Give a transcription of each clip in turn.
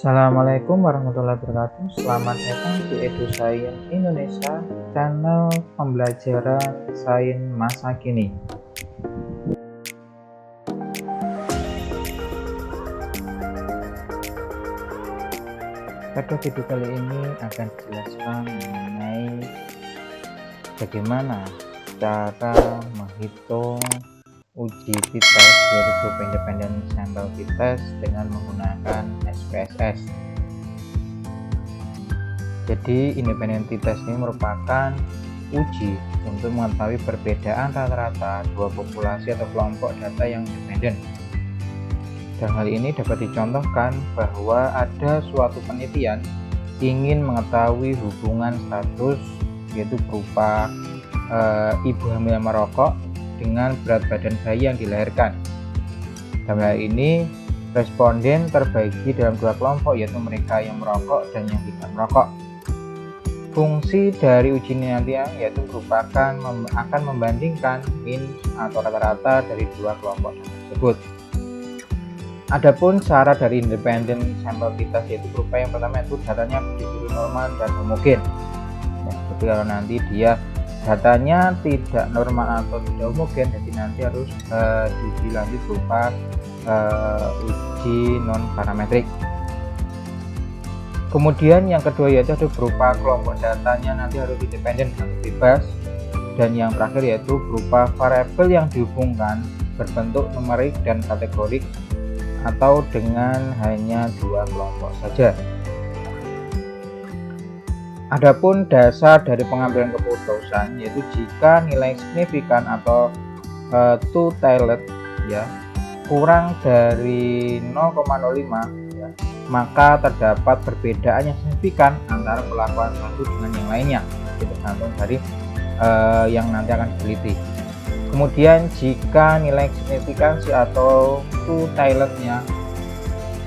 Assalamualaikum warahmatullahi wabarakatuh. Selamat datang di EduScience Indonesia, channel pembelajaran sains masa kini. Pada video kali ini akan dijelaskan mengenai bagaimana cara menghitung uji t-test, yaitu Group Independent Sample t-test dengan menggunakan SPSS. Jadi independent t-test ini merupakan uji untuk mengetahui perbedaan rata-rata dua populasi atau kelompok data yang independen. Dan hal ini dapat dicontohkan bahwa ada suatu penelitian ingin mengetahui hubungan status, yaitu berupa ibu hamil merokok dengan berat badan bayi yang dilahirkan. Dalam hal ini responden terbagi dalam dua kelompok, yaitu mereka yang merokok dan yang tidak merokok. Fungsi dari uji ini nanti yaitu merupakan akan membandingkan mean atau rata-rata dari dua kelompok tersebut. Adapun syarat dari independent sample t-test yaitu berupa yang pertama itu datanya disuruh normal dan homogen. Jadi kalau nanti dia datanya tidak normal atau tidak homogen, jadi nanti harus diuji lanjut berupa uji non parametrik. Kemudian yang kedua yaitu berupa kelompok datanya nanti harus independen atau bebas, dan yang terakhir yaitu berupa variabel yang dihubungkan berbentuk numerik dan kategorik atau dengan hanya dua kelompok saja. Adapun dasar dari pengambilan keputusan yaitu jika nilai signifikan atau two-tailed ya kurang dari 0,05 ya, maka terdapat perbedaan yang signifikan antara perlakuan satu dengan yang lainnya, itu tergantung dari yang nanti akan diteliti. Kemudian jika nilai signifikansi atau two-tailednya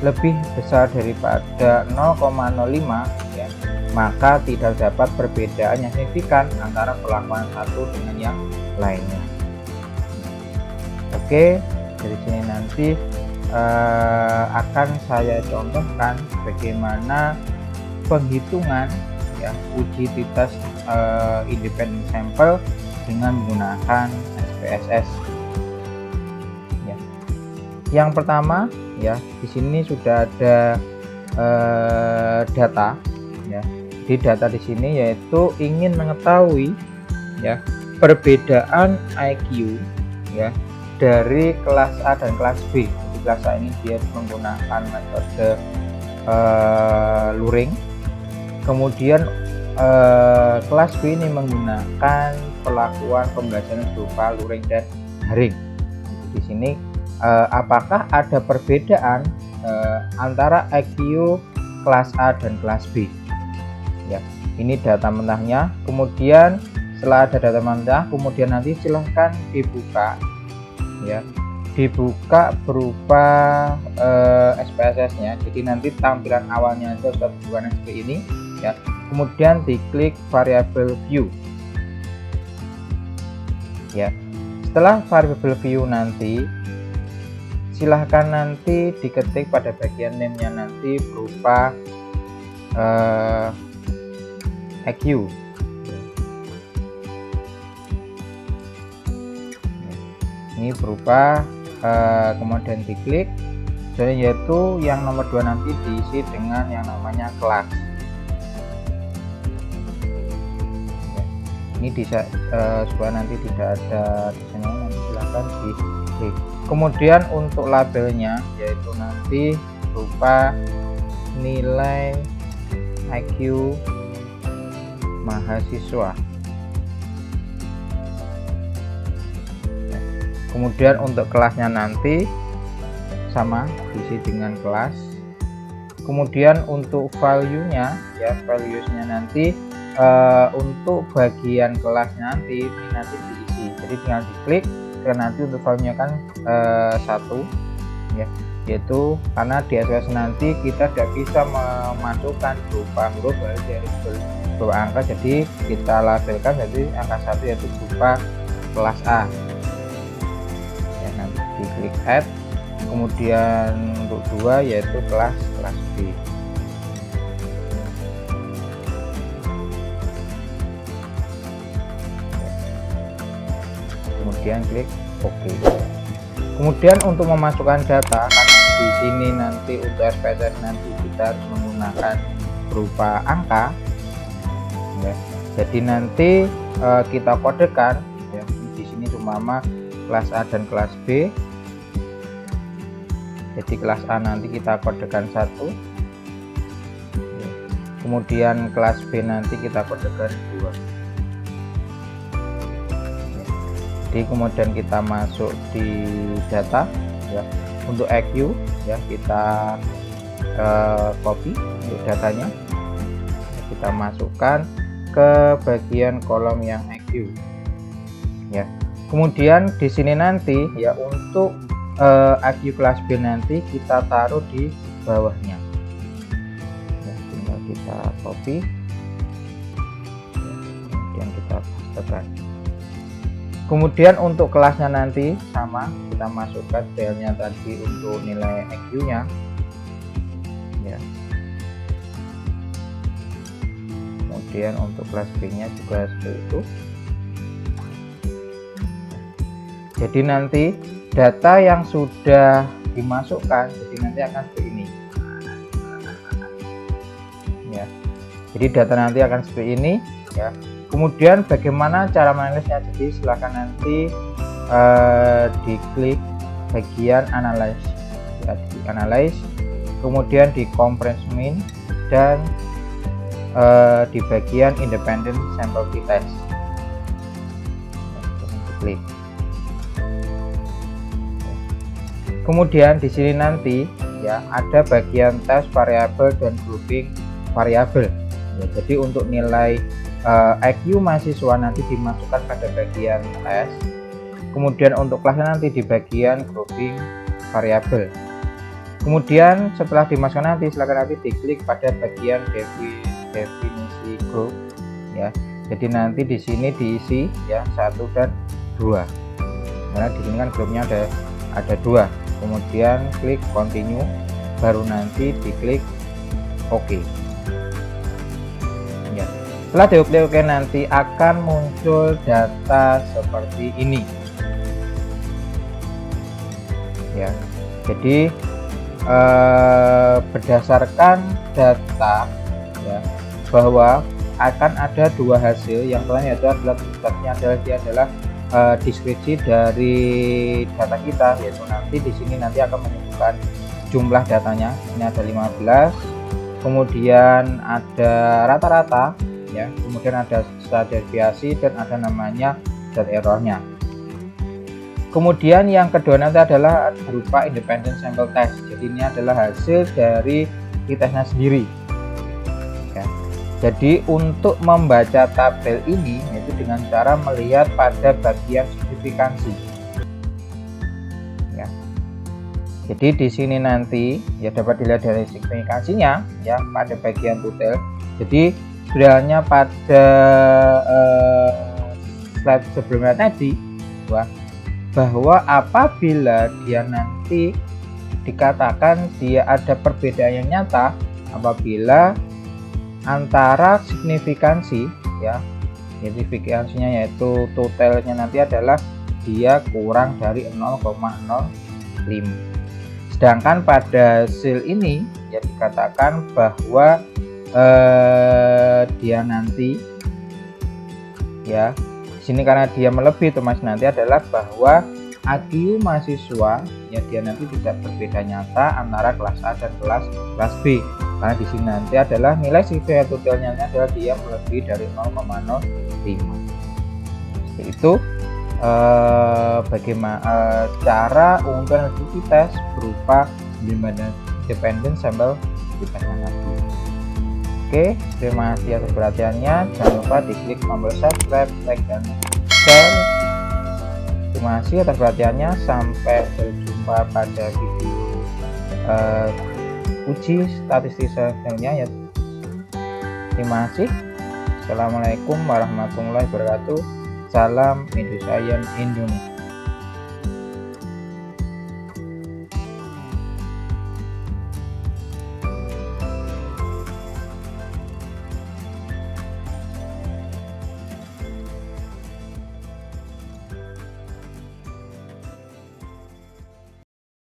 lebih besar daripada 0,05 ya, maka tidak dapat perbedaan yang signifikan antara perlakuan satu dengan yang lainnya. Oke, dari sini nanti akan saya contohkan bagaimana penghitungan ya uji t-test independent sample dengan menggunakan SPSS. Ya. Yang pertama ya, di sini sudah ada data ya. Di data di sini yaitu ingin mengetahui ya perbedaan IQ ya dari kelas A dan kelas B. Di kelas A ini dia menggunakan metode luring. Kemudian kelas B ini menggunakan perlakuan pembelajaran berupa luring dan daring. Di sini apakah ada perbedaan antara IQ kelas A dan kelas B? Ya, ini data mentahnya. Kemudian setelah ada data mentah, kemudian nanti silahkan dibuka ya, dibuka berupa SPSS-nya. Jadi nanti tampilan awalnya itu sudah bukan seperti ini ya. Kemudian diklik variable view ya. Setelah variable view nanti silahkan nanti diketik pada bagian name-nya nanti berupa IQ. Ini berupa kemudian diklik, jadi yaitu yang nomor 2 nanti diisi dengan yang namanya kelas. Ini bisa supaya nanti tidak ada tulisannya, nanti silahkan diklik. Kemudian untuk labelnya yaitu nanti berupa nilai IQ mahasiswa. Kemudian untuk kelasnya nanti sama diisi dengan kelas. Kemudian untuk value-nya ya, values-nya nanti untuk bagian kelas nanti ini nanti diisi. Jadi tinggal diklik, dan nanti untuk value-nya kan 1 ya, yaitu karena di SPSS nanti kita tidak bisa memasukkan berupa huruf dari berupa angka, jadi kita labelkan jadi angka 1 yaitu berupa kelas A ya. Nanti diklik add, kemudian untuk 2 yaitu kelas B. kemudian klik OK. Kemudian untuk memasukkan data, kan di sini nanti untuk SPSS nanti kita harus menggunakan berupa angka ya. Jadi nanti kita kodekan ya. Di sini cuma kelas A dan kelas B. Jadi kelas A nanti kita kodekan 1, kemudian kelas B nanti kita kodekan 2. Jadi kemudian kita masuk di data ya. Untuk EQ ya, kita copy untuk datanya, kita masukkan ke bagian kolom yang EQ ya. Kemudian di sini nanti ya, untuk EQ kelas B nanti kita taruh di bawahnya ya, tinggal kita copy ya, kemudian kita pastekan. Kemudian untuk kelasnya nanti sama, kita masukkan filenya tadi untuk nilai EQ nya ya. Kemudian untuk kelas B nya juga seperti itu. Jadi nanti data yang sudah dimasukkan, jadi nanti akan seperti ini ya. Jadi data nanti akan seperti ini ya. Kemudian bagaimana cara menganalisisnya? Jadi silahkan nanti diklik bagian analyze ya, di analyze, kemudian di compress mean, dan di bagian independent sample t-test klik. Kemudian di sini nanti ya ada bagian tes variabel dan grouping variabel ya. Jadi untuk nilai EQ mahasiswa nanti dimasukkan pada bagian tes, kemudian untuk kelasnya nanti di bagian grouping variabel. Kemudian setelah dimasukkan nanti silakan nanti diklik pada bagian definisi group ya. Jadi nanti di sini diisi ya 1 dan 2, karena di sini kan grupnya ada 2. Kemudian klik continue, baru nanti diklik OK ya. Setelah diklik OK nanti akan muncul data seperti ini ya. Jadi berdasarkan data ya, bahwa akan ada 2 hasil. Yang pertama yaitu adalah deskripsi dari data kita, yaitu nanti di sini nanti akan menyebutkan jumlah datanya. Ini ada 15, kemudian ada rata-rata ya, kemudian ada standar deviasi, dan ada namanya dan errornya. Kemudian yang kedua nanti adalah berupa independent sample test. Jadi ini adalah hasil dari t-testnya sendiri ya. Jadi untuk membaca tabel ini yaitu dengan cara melihat pada bagian signifikansi ya. Jadi di sini nanti ya dapat dilihat dari signifikansinya ya pada bagian total. Jadi sebenarnya pada slide sebelumnya tadi bahwa apabila dia nanti dikatakan dia ada perbedaan yang nyata apabila antara signifikansi ya, signifikansinya yaitu totalnya nanti adalah dia kurang dari 0,05. Sedangkan pada hasil ini ya dikatakan bahwa dia nanti ya sini karena dia melebihi otomatis nanti adalah bahwa EQ mahasiswa ya dia nanti tidak berbeda nyata antara kelas A dan kelas B, karena di sini nanti adalah nilai signifikan totalnya adalah dia melebihi dari 0,05. Itu bagaimana cara untuk analisis tes berupa independent sample t-testnya nanti. Oke, terima kasih atas perhatiannya. Jangan lupa diklik tombol subscribe, like, dan share. Terima kasih atas perhatiannya. Sampai berjumpa pada video uji statistik selanjutnya ya. Terima kasih. Assalamualaikum warahmatullahi wabarakatuh. Salam Indoscience Indonesia.